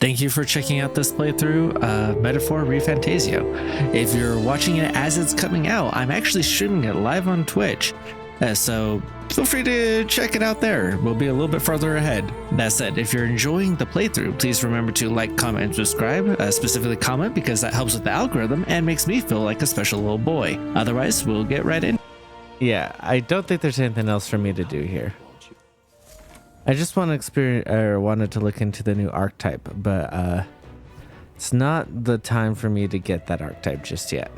thank you for checking out this playthrough of Metaphor ReFantazio. If you're watching it as it's coming out, I'm actually streaming it live on Twitch, so feel free to check it out there. We'll be a little bit further ahead. That said, if you're enjoying the playthrough, please remember to like, comment, and subscribe. Specifically comment, because that helps with the algorithm and makes me feel like a special little boy. Otherwise, we'll get right in. Yeah, I don't think there's anything else for me to do here. I just want to wanted to look into the new archetype, but it's not the time for me to get that archetype just yet.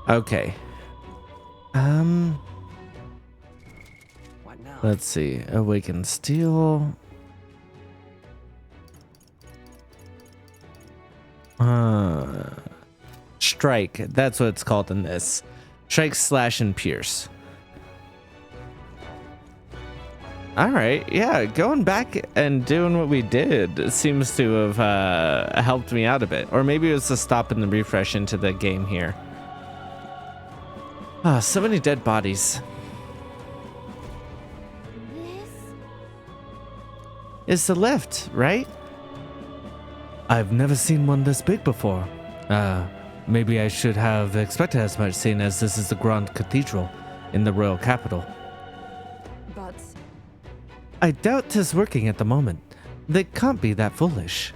Okay. What now? Let's see. Awaken Steel. Strike. That's what it's called in this. Strike, slash, and pierce. Alright, yeah, going back and doing what we did seems to have helped me out a bit. Or maybe it was a stop and the refresh into the game here. Ah, so many dead bodies. This? It's the lift, right? I've never seen one this big before. Maybe I should have expected as much, seeing as this is the Grand Cathedral in the royal capital. But I doubt 'tis working at the moment. They can't be that foolish.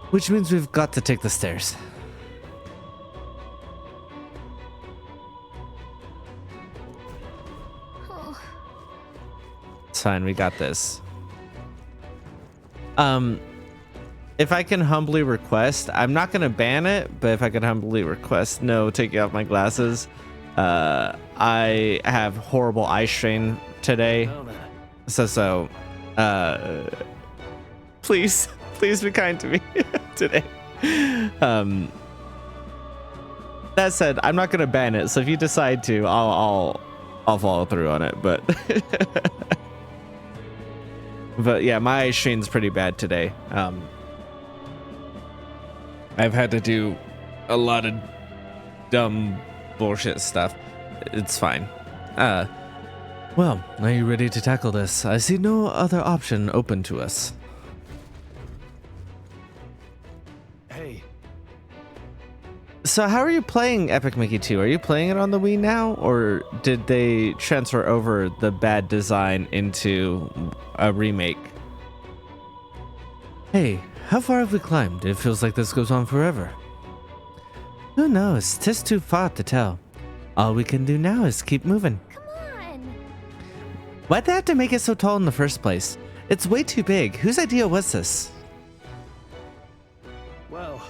Which means we've got to take the stairs. It's fine, we got this. If I can humbly request, I'm not gonna ban it, but if I can humbly request, no, taking off my glasses. I have horrible eye strain today, so please be kind to me today. That said, I'm not gonna ban it, so if you decide to, I'll follow through on it, but but yeah, my eye strain's pretty bad today. I've had to do a lot of dumb bullshit stuff. It's fine. Well, are you ready to tackle this? I see no other option open to us. Hey. So how are you playing Epic Mickey 2? Are you playing it on the Wii now, or did they transfer over the bad design into a remake? Hey, how far have we climbed? It feels like this goes on forever. Who knows? 'Tis too far to tell. All we can do now is keep moving. come on. Why'd they have to make it so tall in the first place? It's way too big. Whose idea was this? Well,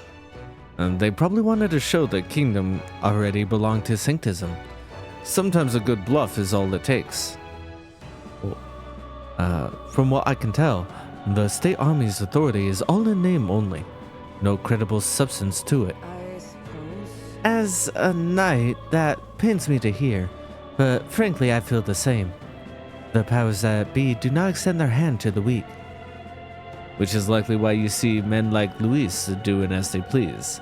They probably wanted to show the kingdom already belonged to Sanctism. Sometimes a good bluff is all it takes. From what I can tell, the state army's authority is all in name only. No credible substance to it. I suppose. As a knight, that pains me to hear, but frankly I feel the same. The powers that be do not extend their hand to the weak. Which is likely why you see men like Luis doing as they please.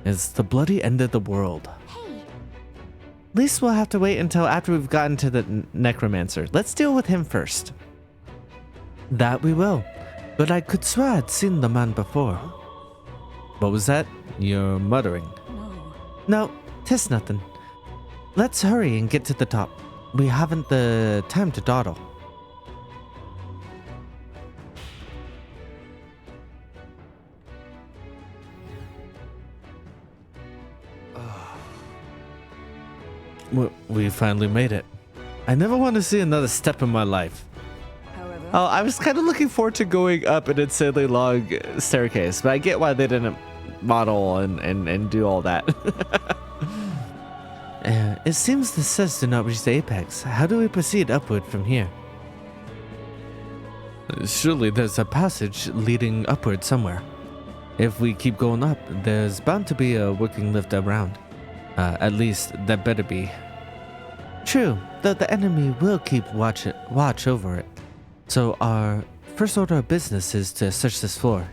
It's the bloody end of the world. Hey, At least we'll have to wait until after we've gotten to the necromancer. Let's deal with him first. That we will, but I could swear I'd seen the man before. What was that? You're muttering. no. No, 'tis nothing. Let's hurry and get to the top. We haven't the time to dawdle. We finally made it. I never want to see another step in my life. However, Oh, I was kind of looking forward to going up an insanely long staircase, but I get why they didn't model and do all that. It seems the steps do not reach the apex. How do we proceed upward from here? Surely there's a passage leading upward somewhere. If we keep going up, there's bound to be a working lift around. At least, there better be. True, though the enemy will keep watch over it. So our first order of business is to search this floor.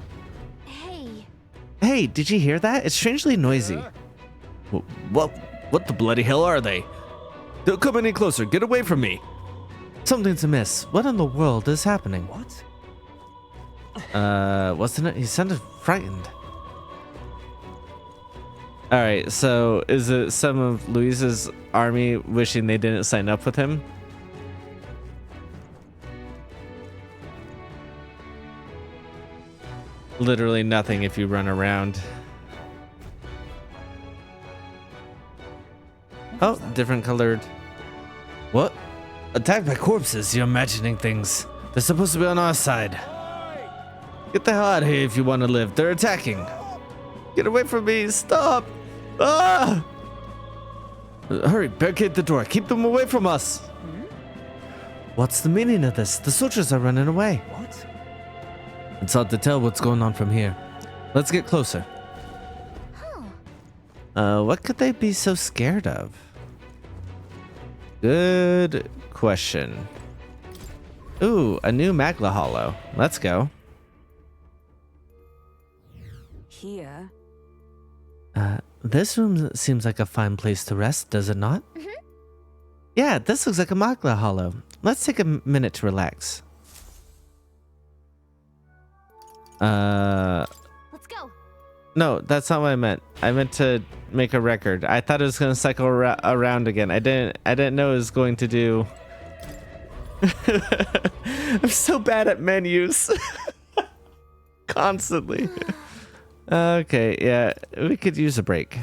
Hey, did you hear that? It's strangely noisy. What the bloody hell are they? Don't come any closer. Get away from me. Something's amiss. What in the world is happening? What? Wasn't it? He sounded frightened. All right, so is it some of Luis's army wishing they didn't sign up with him? Literally nothing if you run around. Oh, different colored. What? Attacked by corpses. You're imagining things. They're supposed to be on our side. Get the hell out of here if you want to live. They're attacking. Get away from me. Stop. Ah! Hurry, barricade the door. Keep them away from us. What's the meaning of this? The soldiers are running away. What? It's hard to tell what's going on from here. Let's get closer. What could they be so scared of? Good question. Ooh, a new Magla Hollow. Let's go. Here. This room seems like a fine place to rest, does it not? Yeah, this looks like a Magla Hollow. Let's take a minute to relax. Let's go. No, that's not what I meant. I meant to make a record. I thought it was going to cycle around again. I didn't know it was going to do. I'm so bad at menus. Constantly. Okay, yeah, we could use a break.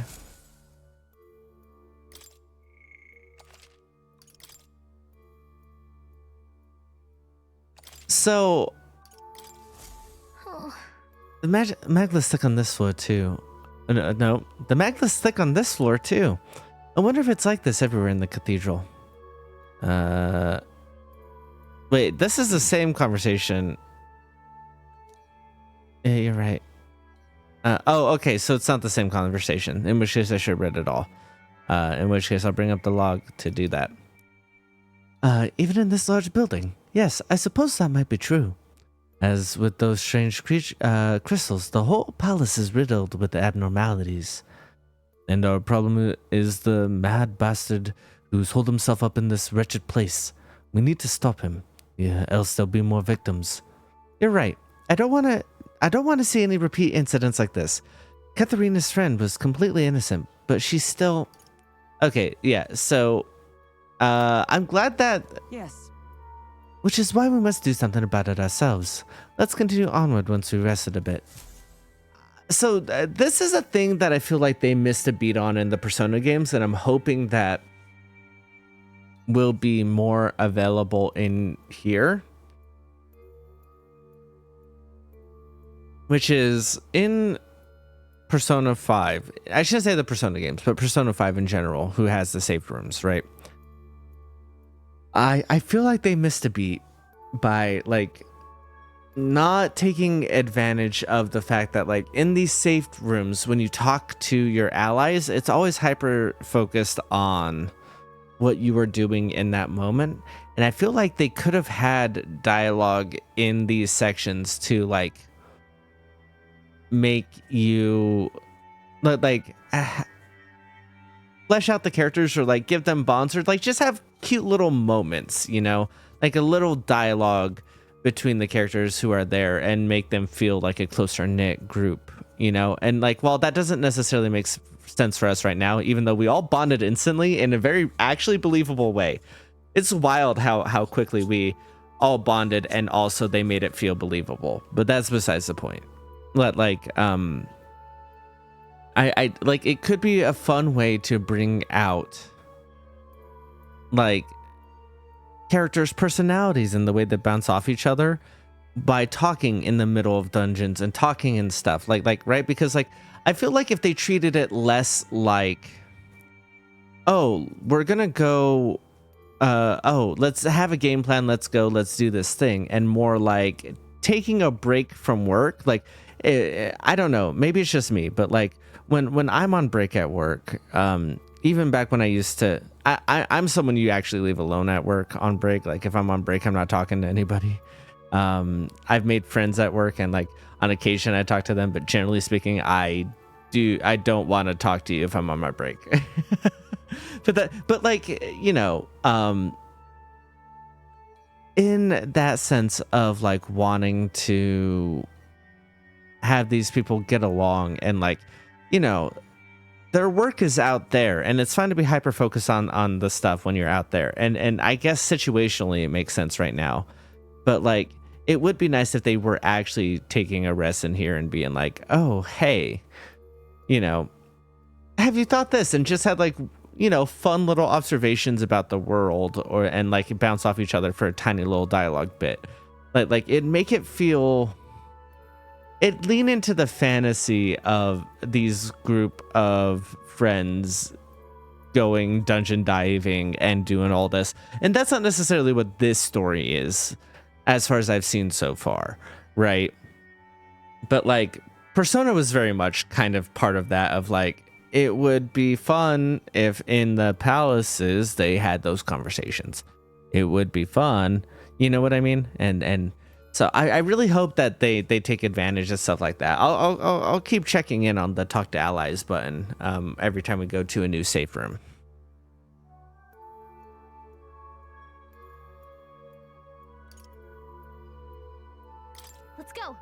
So the Magla's thick on this floor too. No, the Magla's thick on this floor too. I wonder if it's like this everywhere in the cathedral. Wait, this is the same conversation. Yeah, you're right. Oh, okay, so it's not the same conversation. In which case, I should have read it all. In which case, I'll bring up the log to do that. Even in this large building, yes, I suppose that might be true. As with those strange crystals, the whole palace is riddled with abnormalities. And our problem is the mad bastard who's holed himself up in this wretched place. We need to stop him, else there'll be more victims. You're right. I don't want to see any repeat incidents like this. Katharina's friend was completely innocent, but she's still... Okay, yeah, so... I'm glad that... Yes. Which is why we must do something about it ourselves. Let's continue onward once we rested a bit. So this is a thing that I feel like they missed a beat on in the Persona games, and I'm hoping that will be more available in here. Which is in Persona 5. I shouldn't say the Persona games, but Persona 5 in general, who has the safe rooms, right? I feel like they missed a beat by like not taking advantage of the fact that like in these safe rooms, when you talk to your allies, it's always hyper focused on what you were doing in that moment. And I feel like they could have had dialogue in these sections to like make you like flesh out the characters or like give them bonds or like just have cute little moments, you know, like a little dialogue between the characters who are there and make them feel like a closer knit group, you know. And like, while that doesn't necessarily make sense for us right now, even though we all bonded instantly in a very actually believable way, it's wild how quickly we all bonded and also they made it feel believable. But that's besides the point. Like I like, it could be a fun way to bring out like characters' personalities and the way they bounce off each other by talking in the middle of dungeons and talking and stuff like right, because like I feel like if they treated it less like, oh, we're gonna go oh, let's have a game plan, let's go, let's do this thing, and more like taking a break from work. Like I don't know, maybe it's just me, but like when I'm on break at work, even back when I used to, I'm someone you actually leave alone at work on break. Like if I'm on break, I'm not talking to anybody. I've made friends at work, and like on occasion I talk to them, but generally speaking, I don't want to talk to you if I'm on my break. but like, you know, in that sense of like wanting to have these people get along, and like, you know, their work is out there, and it's fine to be hyper focused on the stuff when you're out there, and I guess situationally it makes sense right now, but like, it would be nice if they were actually taking a rest in here and being like, oh, hey, you know, have you thought this, and just had like, you know, fun little observations about the world, and like bounce off each other for a tiny little dialogue bit. Like it make it feel, it lean into the fantasy of these group of friends going dungeon diving and doing all this. And that's not necessarily what this story is, as far as I've seen so far, right? But like, Persona was very much kind of part of that, of like, it would be fun if in the palaces they had those conversations. It would be fun, you know what I mean? And so I really hope that they take advantage of stuff like that. I'll keep checking in on the talk to allies button every time we go to a new safe room. Let's go.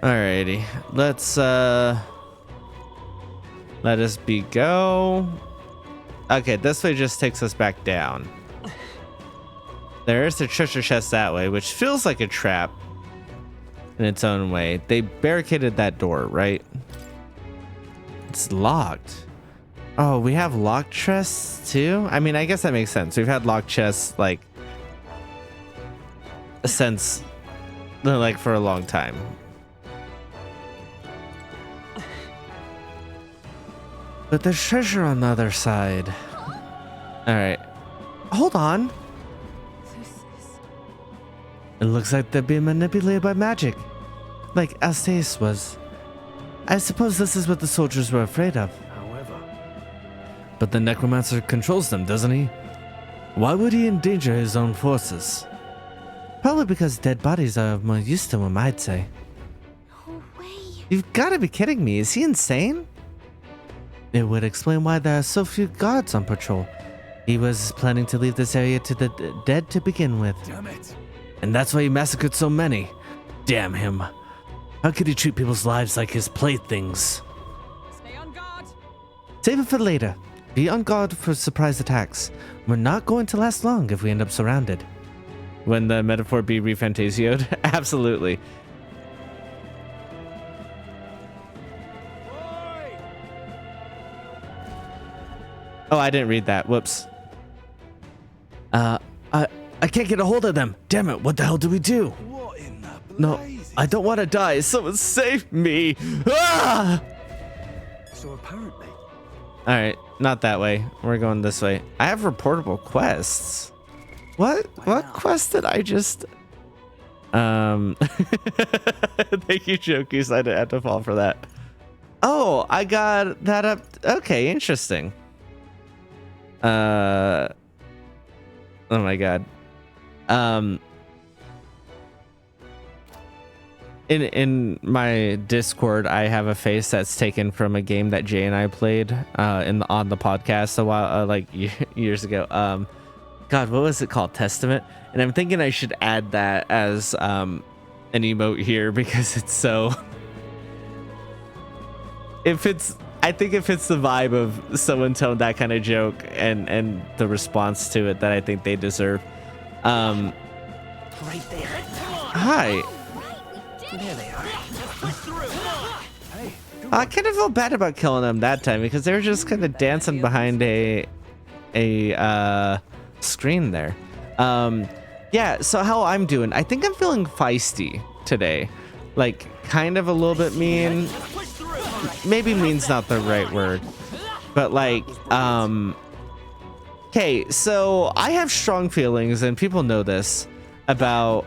Alrighty, let's let us be go. Okay, this way just takes us back down. There is a treasure chest that way, which feels like a trap in its own way. They barricaded that door, right? It's locked. Oh, we have locked chests too? I mean, I guess that makes sense. We've had locked chests like since like for a long time. But there's treasure on the other side. All right. Hold on. It looks like they're being manipulated by magic. Like Alceus was. I suppose this is what the soldiers were afraid of. However, But the necromancer controls them, doesn't he? Why would he endanger his own forces? Probably because dead bodies are more used to him, I'd say. No way. You've got to be kidding me. Is he insane? It would explain why there are so few guards on patrol. He was planning to leave this area to the dead to begin with. damn it. And that's why he massacred so many. Damn him. How could he treat people's lives like his playthings? Stay on guard. Save it for later. Be on guard for surprise attacks. We're not going to last long if we end up surrounded. When the metaphor be refantasioed? Absolutely. Oh, I didn't read that. Whoops. I can't get a hold of them. Damn it, what the hell do we do? What in the No, blazes? I don't want to die. Someone save me. Ah! So apparently, All right, not that way. We're going this way. I have reportable quests. What quest did I just... Thank you, Jokies. I didn't have to fall for that. Oh, I got that up. Okay, interesting. Oh my god. In my Discord, I have a face that's taken from a game that Jay and I played on the podcast a while like years ago. God, what was it called? Testament. And I'm thinking I should add that as an emote here because it's so. I think it fits the vibe of someone telling that kind of joke and the response to it that I think they deserve. right there. Hi. There they are. Hey, good I kind of feel bad about killing them that time because they were just kind of dancing behind a screen there. Yeah, so how I'm doing, I think I'm feeling feisty today. Like, kind of a little bit mean. Maybe mean's not the right word. But like, okay, so I have strong feelings, and people know this, about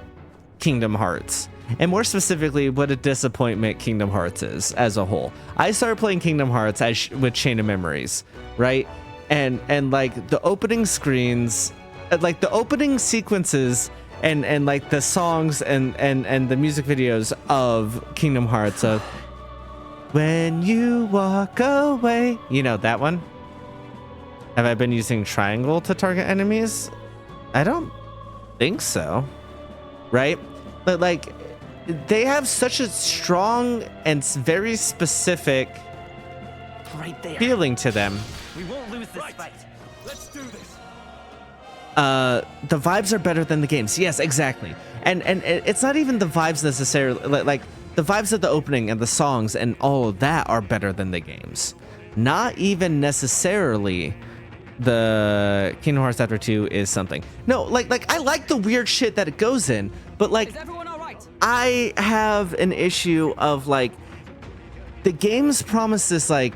Kingdom Hearts. and more specifically, what a disappointment Kingdom Hearts is as a whole. I started playing Kingdom Hearts with Chain of Memories, right? And like the opening screens, like the opening sequences, and like the songs and the music videos of Kingdom Hearts of When You Walk Away, you know that one. Have I been using triangle to target enemies? I don't think so, right? But like they have such a strong and very specific Right there. feeling to them. We won't lose this fight. Let's do this. The vibes are better than the games. Yes, exactly. And it's not even the vibes necessarily, like the vibes of the opening and the songs and all of that are better than the games. Not even necessarily the Kingdom Hearts Chapter 2 is something. No, like I like the weird shit that it goes in, but like Is everyone all right? I have an issue of like the games promise this like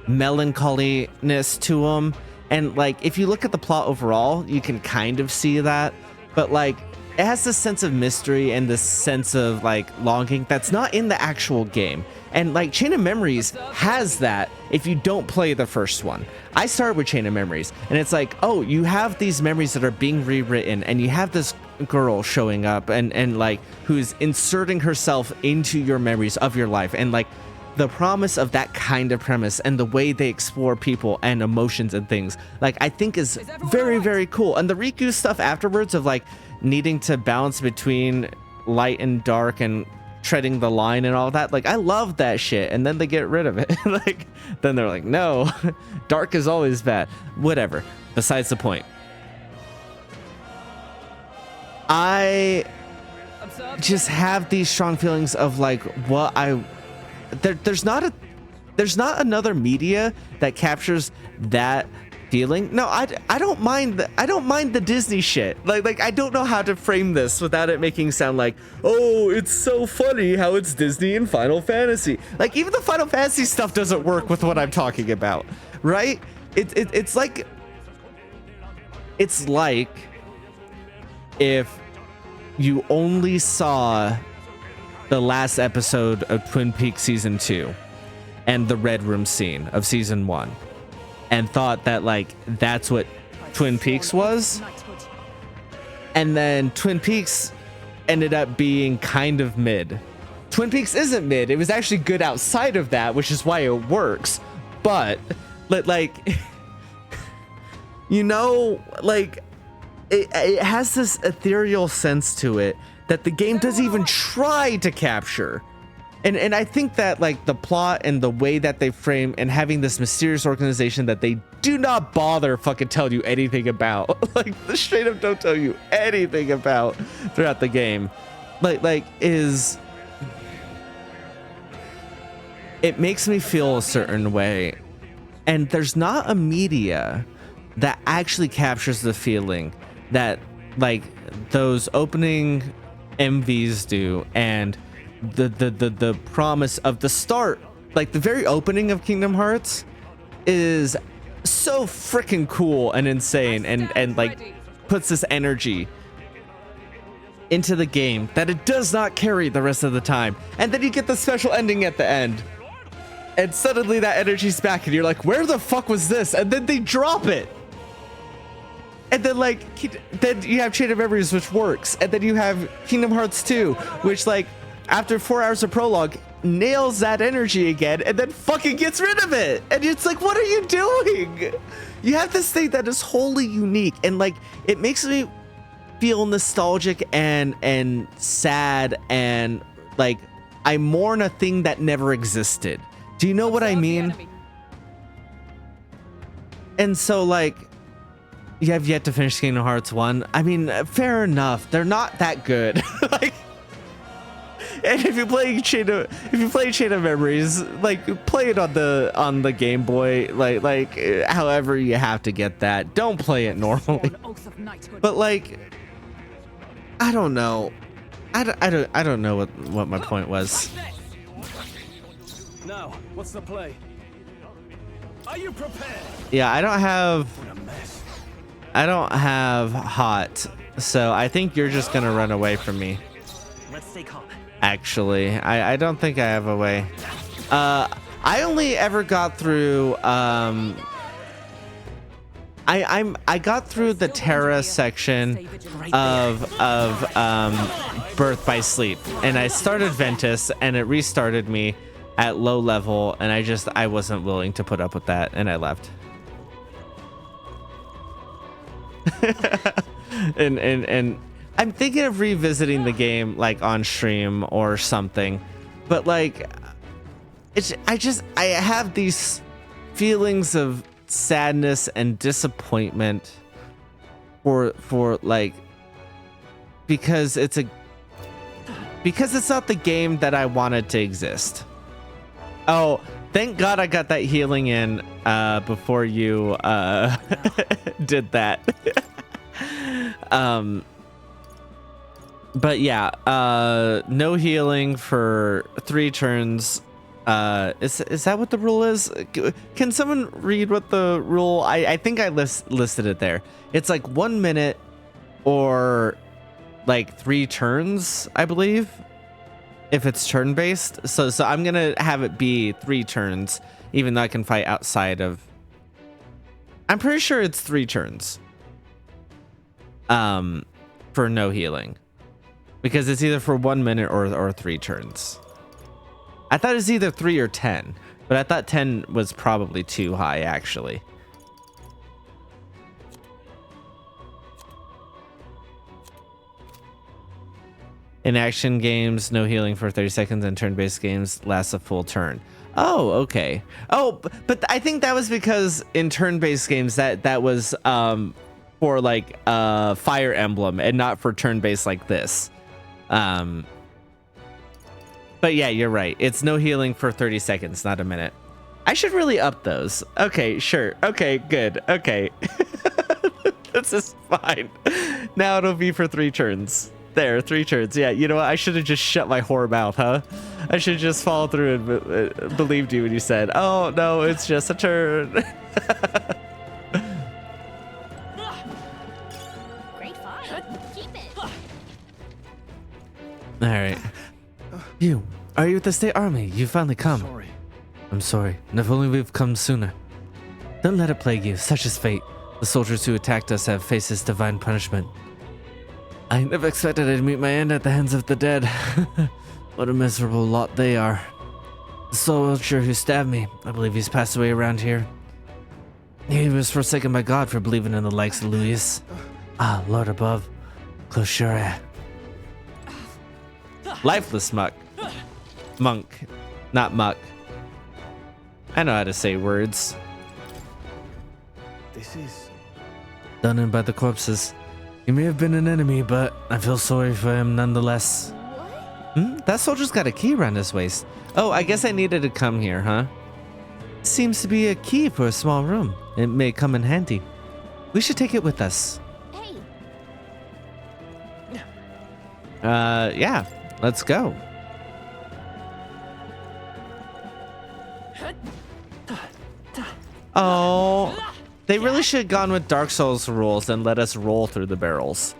melancholiness to them, and like if you look at the plot overall, you can kind of see that, but like it has this sense of mystery and this sense of like longing that's not in the actual game. And like Chain of Memories has that if you don't play the first one. I started with Chain of Memories, and it's like, oh, you have these memories that are being rewritten, and you have this girl showing up and like who's inserting herself into your memories of your life, and like the promise of that kind of premise and the way they explore people and emotions and things, like I think is very, very cool. And the Riku stuff afterwards of like needing to balance between light and dark and treading the line and all that, like I love that shit. And then they get rid of it. Like then they're like, no, dark is always bad. Whatever. Besides the point. I just have these strong feelings of like what there's not another media that captures that feeling. No, I don't mind the Disney shit. Like I don't know how to frame this without it making sound like, oh, it's so funny how it's Disney and Final Fantasy. Like even the Final Fantasy stuff doesn't work with what I'm talking about, right? It's like if you only saw the last episode of Twin Peaks season 2 and the Red Room scene of season 1 and thought that like that's what Twin Peaks was, and then Twin Peaks ended up being kind of mid. Twin Peaks isn't mid, it was actually good outside of that, which is why it works. But like you know, like it has this ethereal sense to it that the game doesn't even try to capture. And I think that like the plot and the way that they frame and having this mysterious organization that they do not bother fucking tell you anything about, like the straight up don't tell you anything about throughout the game, like is, it makes me feel a certain way. And there's not a media that actually captures the feeling that like those opening MVs do, and the promise of the start, like the very opening of Kingdom Hearts is so freaking cool and insane, and like puts this energy into the game that it does not carry the rest of the time. And then you get the special ending at the end, and suddenly that energy's back, and you're like, where the fuck was this? And then they drop it. And then like then you have Chain of Memories, which works, and then you have Kingdom Hearts 2, which like after 4 hours of prologue nails that energy again, and then fucking gets rid of it. And it's like, what are you doing? You have this thing that is wholly unique, and like it makes me feel nostalgic and sad, and like I mourn a thing that never existed. Do you know what I mean? And so like you have yet to finish Kingdom Hearts 1. I mean, fair enough. They're not that good. Like, and if you play Chain of Memories, like play it on the Game Boy, like however you have to get that. Don't play it normally. But like, I don't know. I don't know what my point was. Now, what's the play? Are you prepared? Yeah, I don't have What a mess. hot, so I think you're just gonna run away from me. Let's stay calm. actually. I don't think I have a way. I only ever got through I got through the Terra section of Birth by Sleep, and I started Ventus, and it restarted me at low level, and I wasn't willing to put up with that, and I left. and I'm thinking of revisiting the game like on stream or something, but like I have these feelings of sadness and disappointment for like because it's not the game that I wanted to exist. Oh, thank God I got that healing in before you did that. But yeah, no healing for 3 turns. Is that what the rule is? Can someone read what the rule? I think I listed it there. It's like 1 minute or like 3 turns, I believe, if it's turn based. So I'm gonna have it be 3 turns, even though I can fight outside of. I'm pretty sure it's 3 turns. For no healing, because it's either for 1 minute or 3 turns. I thought it was either 3 or 10, but I thought 10 was probably too high, actually. In action games, no healing for 30 seconds, and turn-based games lasts a full turn. Oh, okay. Oh, but I think that was because in turn-based games that was for like Fire Emblem and not for turn-based like this. But yeah, you're right. It's no healing for 30 seconds, not a minute. I should really up those. Okay, sure. Okay, good. Okay. This is fine. Now it'll be for 3 turns. There, 3 turns. Yeah, you know what? I should have just shut my whore mouth, huh? I should have just followed through and believed you when you said, oh, no, it's just a turn. Great find. Keep it. All right. You, are you with the state army? You finally come. Sorry. I'm sorry. And if only we've come sooner. Don't let it plague you. Such is fate. The soldiers who attacked us have faced this divine punishment. I never expected I'd meet my end at the hands of the dead. What a miserable lot they are. The soldier who stabbed me, I believe he's passed away around here. He was forsaken by God for believing in the likes of Louis. Ah, Lord above, close your eye. Lifeless monk, not muck. I know how to say words. This is... Done in by the corpses. He may have been an enemy, but I feel sorry for him nonetheless. That soldier's got a key around his waist. Oh, I guess I needed to come here, huh? Seems to be a key for a small room. It may come in handy. We should take it with us. Hey, Yeah, let's go. Oh, they really should have gone with Dark Souls rules and let us roll through the barrels.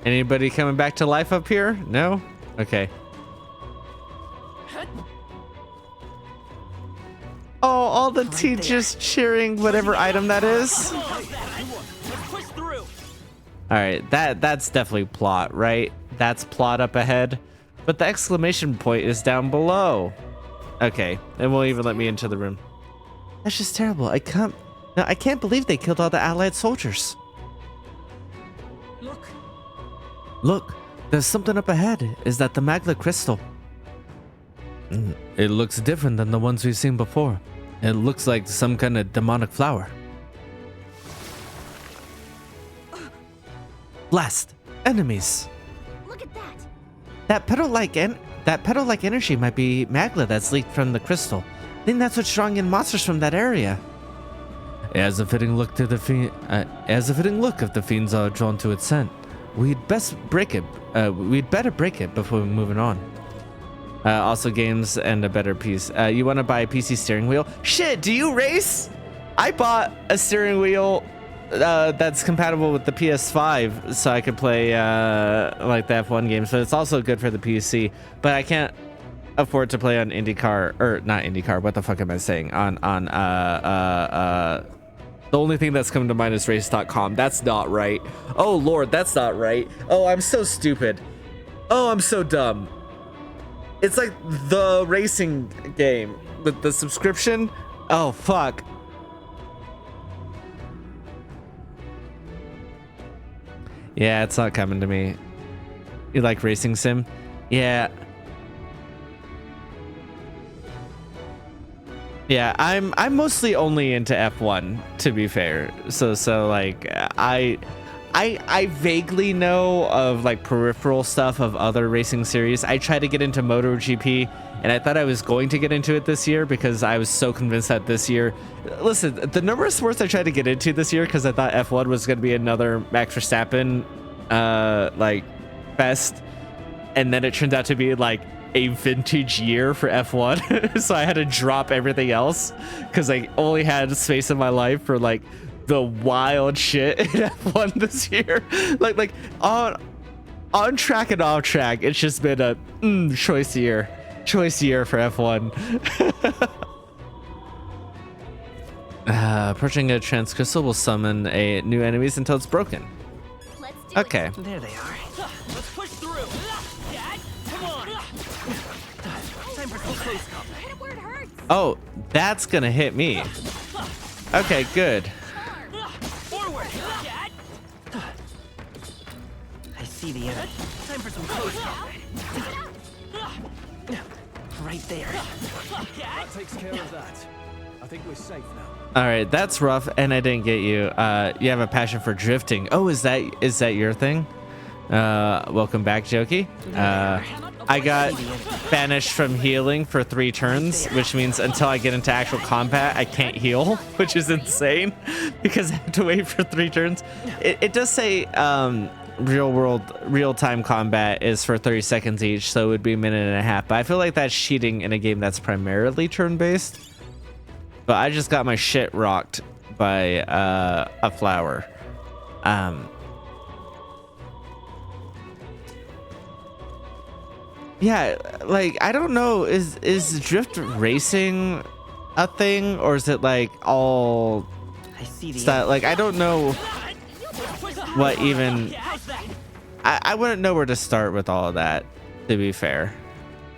Anybody coming back to life up here? No? Okay. Oh, all the teachers cheering whatever item that is. Let's push through. All right, that's definitely plot, right? That's plot up ahead, but the exclamation point is down below. Okay, it won't even let me into the room. That's just terrible. I can't believe they killed all the allied soldiers. Look, there's something up ahead. Is that the Magla crystal? It looks different than the ones we've seen before. It looks like some kind of demonic flower. Blast! Enemies! look at that. That petal-like energy might be Magla that's leaked from the crystal. I think that's what's drawing in monsters from that area. It has a fitting look if the fiends are drawn to its scent. We'd better break it before moving on. Also games and a better piece. You want to buy a PC steering wheel? Shit, do you race? I bought a steering wheel that's compatible with the PS5 so I could play like the F1 games, but it's also good for the PC. But I can't afford to play on IndyCar, or not IndyCar. What the fuck am I saying? On the only thing that's coming to mind is race.com. That's not right. Oh Lord, that's not right. Oh, I'm so stupid. Oh, I'm so dumb. It's like the racing game with the subscription. Oh fuck. Yeah, it's not coming to me. You like racing sim? Yeah. Yeah, I'm mostly only into F1, to be fair. So like I vaguely know of like peripheral stuff of other racing series. I tried to get into MotoGP, and I thought I was going to get into it this year because I was so convinced that this year. Listen, the number of sports I tried to get into this year because I thought F1 was going to be another Max Verstappen like fest, and then it turned out to be like a vintage year for F1. So I had to drop everything else because I only had space in my life for like the wild shit in F1 this year. like on track and off track, it's just been a choice year for F1. Approaching a transcrystal will summon a new enemies until it's broken. Let's do Okay. There they are. Let's push through. Dad, come on. Time for some close combat. it. Hit it where it hurts. Oh, that's gonna hit me. Okay, good. Forward, Dad. I see the enemy. Time for some close combat. Right there. That takes care of that. I think we're safe now. All right, that's rough, and I didn't get you. You have a passion for drifting. Oh, is that your thing? Welcome back, Jokey. I got banished from healing for 3 turns, which means until I get into actual combat, I can't heal, which is insane because I have to wait for 3 turns. It does say real-time combat is for 30 seconds each, so it would be a minute and a half. But I feel like that's cheating in a game that's primarily turn-based. But I just got my shit rocked by a flower. Yeah, like I don't know, is drift racing a thing, or is it like all I see the stuff? Like I don't know what even. I wouldn't know where to start with all of that, to be fair.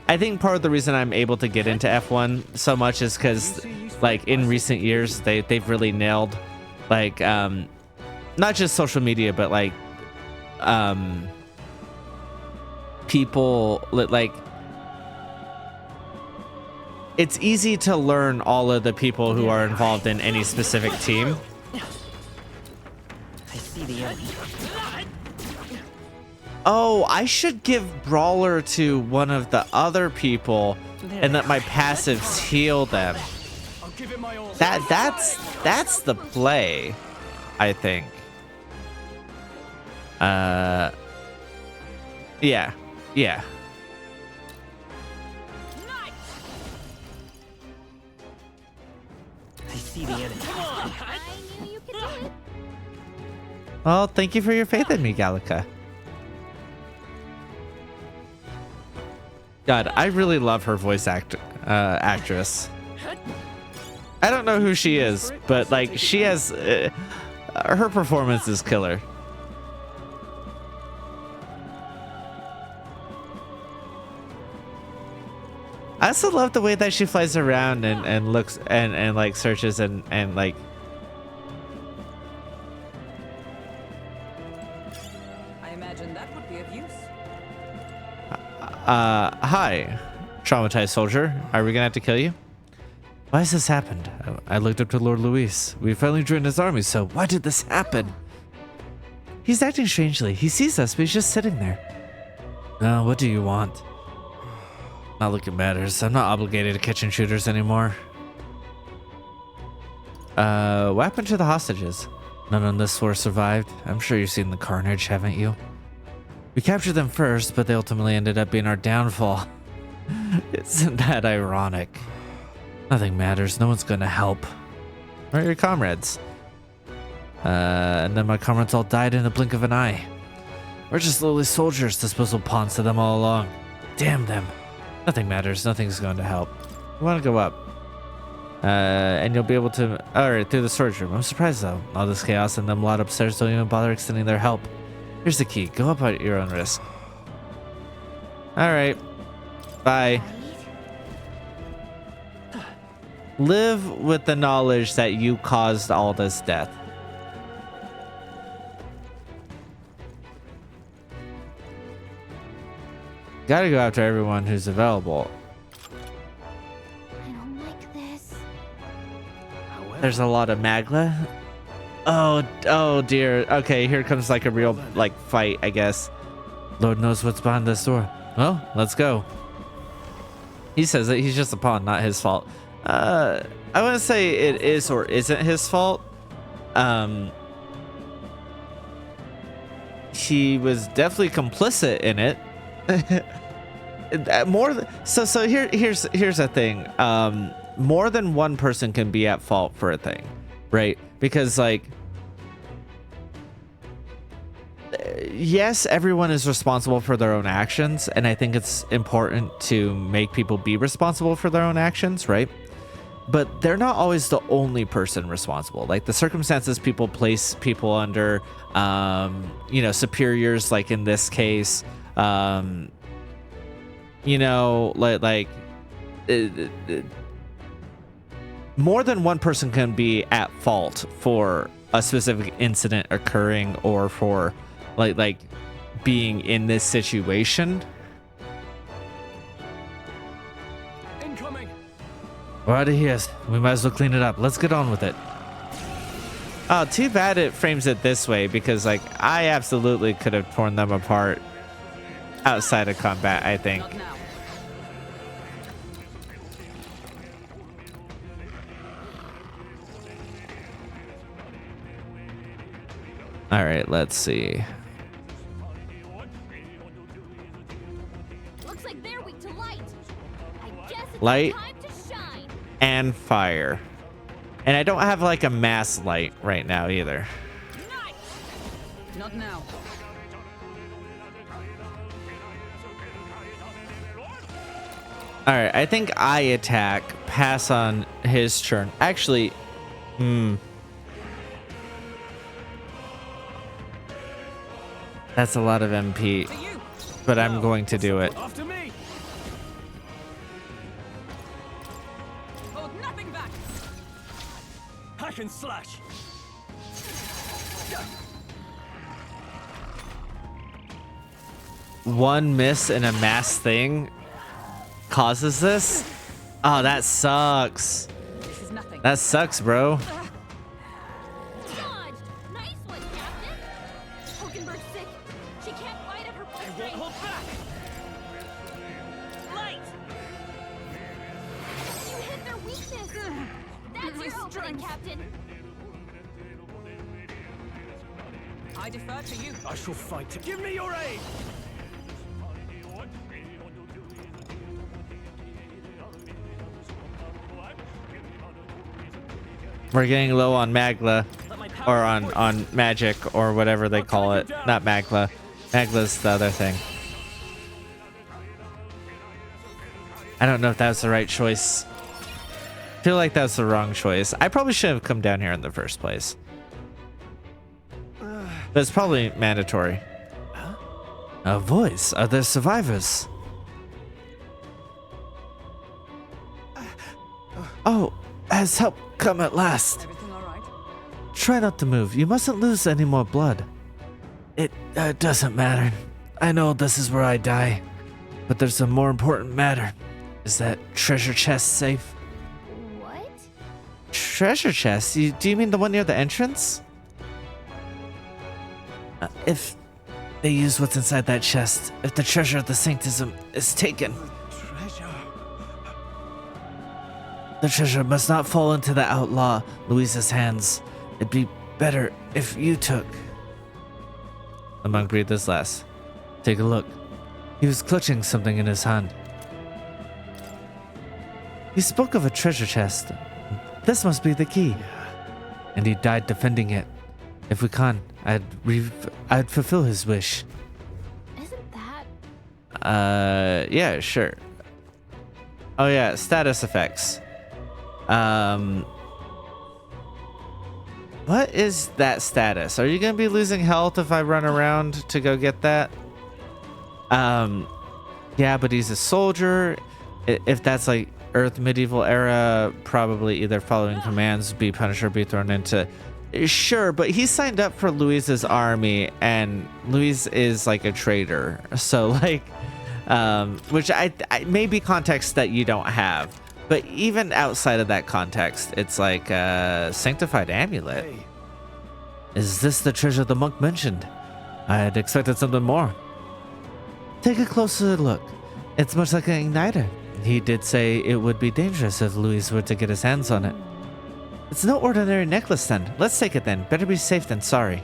I think part of the reason I'm able to get into F1 so much is because, like, in recent years, they've really nailed, like, not just social media, but, like, people, like, it's easy to learn all of the people who are involved in any specific team. I see the enemy. Oh, I should give Brawler to one of the other people and let my passives heal them. I'll give it my all. That's the play, I think. Yeah. I see the enemy. I knew you could do it. Well, thank you for your faith in me, Gallica. God, I really love her voice actress. I don't know who she is, but like she has, her performance is killer. I also love the way that she flies around and looks and like searches and like. I imagine that would be of use. Hi, traumatized soldier. Are we gonna have to kill you? Why has this happened? I looked up to Lord Luis. We finally joined his army, so why did this happen? He's acting strangely. He sees us, but he's just sitting there. What do you want? Not like it matters. I'm not obligated to kitchen shooters anymore. What happened to the hostages? None on this floor survived. I'm sure you've seen the carnage, haven't you? We captured them first, but they ultimately ended up being our downfall. Isn't that ironic? Nothing matters. No one's gonna help. Where are your comrades? And then my comrades all died in the blink of an eye. We're just lowly soldiers, disposable pawns to them all along. Damn them. Nothing matters. Nothing's going to help. You want to go up. And you'll be able to... Alright, through the storage room. I'm surprised, though. All this chaos and them lot upstairs don't even bother extending their help. Here's the key. Go up at your own risk. Alright. Bye. Live with the knowledge that you caused all this death. Gotta go after everyone who's available. I don't like this. There's a lot of Magla. Oh dear. Okay, here comes like a real like fight, I guess. Lord knows what's behind this door. Well, let's go. He says that he's just a pawn, not his fault. I wouldn't say it is or isn't his fault. He was definitely complicit in it. Here's the thing. More than one person can be at fault for a thing, right? Because like, yes, everyone is responsible for their own actions, and I think it's important to make people be responsible for their own actions, right? But they're not always the only person responsible. Like the circumstances people place people under, you know, superiors, like in this case, you know, more than one person can be at fault for a specific incident occurring or for like being in this situation. Incoming. We're out of here. We might as well clean it up. Let's get on with it. Oh, too bad it frames it this way, because like I absolutely could have torn them apart outside of combat, I think. Not now. All right, let's see. Looks like they're weak to light. I guess it's Light. time to shine. And fire. And I don't have like a mass light right now either. Not now. All right, I think I attack, pass on his turn. Actually, that's a lot of MP, To you. but I'm going to do it. After me. Hold nothing back. Hack and slash. One miss in a mass thing causes this? Oh, that sucks. This is nothing. That sucks, bro. Dodged. Nice one, Captain. Hulkenberg's sick. She can't fight at her I best won't rate. hold back. Light. You hit their weakness. That's your opening, Captain. I defer to you. I shall fight to give me your aid. We're getting low on Magla, Let my or power on magic, or whatever they call it. Not Magla. Magla's the other thing. I don't know if that was the right choice. I feel like that's the wrong choice. I probably should have come down here in the first place. But it's probably mandatory. A voice. Are there survivors? Oh, has help come at last? Everything all right? Try not to move. You mustn't lose any more blood. It doesn't matter. I know this is where I die. But there's a more important matter. Is that treasure chest safe? What? Treasure chest? Do you mean the one near the entrance? If they use what's inside that chest, if the treasure of the sanctism is taken, the treasure must not fall into the outlaw Louisa's hands. It'd be better if you took. The monk breathed his last. Take a look. He was clutching something in his hand. He spoke of a treasure chest. This must be the key. and he died defending it. If we can't, I'd fulfill his wish. Isn't that... Yeah, sure. Oh yeah, status effects. What is that status? Are you gonna be losing health if I run around to go get that? Yeah, but he's a soldier. If that's like Earth medieval era, probably either following commands, be punished or be thrown into. Sure, but he signed up for Louise's army, and Louise is like a traitor. So like, which I may be context that you don't have, but even outside of that context, it's like a sanctified amulet. Is this the treasure the monk mentioned? I had expected something more. Take a closer look. It's much like an igniter. He did say it would be dangerous if Louis were to get his hands on it. It's no ordinary necklace then. Let's take it then. Better be safe than sorry.